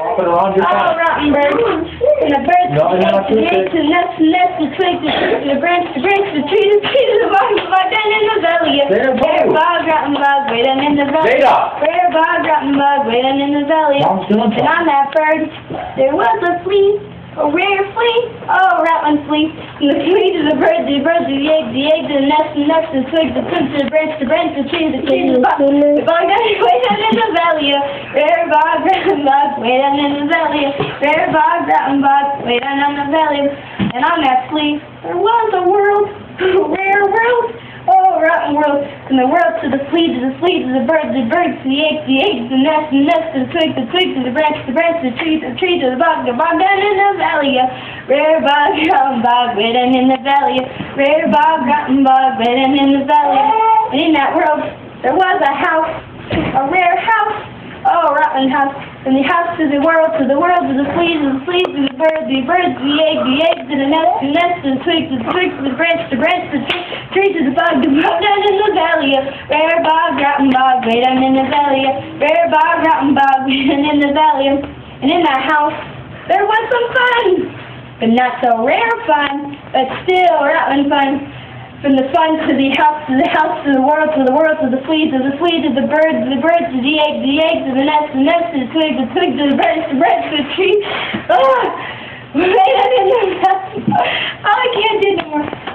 Walk it around your Oh, back. rotten bird. And the birds, No, you're not the too eggs, big. the nest, the twig, the branch, the tree, the bug, down in the valley. There, Bear, boo. bog, rotten bug, way down in the valley. Zeta. Bear, bog, rotten bug, way down in the valley. Mom's doing And on that bird, there was a flea, a rare flea, oh, rattling flea. And the flea to the bird, the egg, the nest, the twig, the branch, the tree, the bug, way down in the valley. Rare bog, rotten bug, way down in the valley. Rare bog, rotten bug, way down in the valley. And on that flea, there was a world, a rare world. Oh, rotten world, from the world to the flea, to the bird, to the egg, the nest, to the twig, to the branch, the tree, to the bog down in the valley. Rare bog, rotten bog, way down in the valley. Rare bog, rotten bog, way down in the valley. And in that world, there was a house, a rare house, oh, rotten house. From the house to the world, to the flea, to the bird, the egg, to the nest, to the twig, to the branch, the tree, to the bog down in the valley. Rare bog, rotten bog, way down in the valley. Rare bog, rotten bog, way down in the valley. And in that house, there was some fun, but not so rare fun, but still rotten fun. From the fun to the house, to the world, to the flea, to the bird, to the egg, to the nest, to the twig, to the branch, to the tree. Oh, right on in the mouth. Oh, I can't do no more.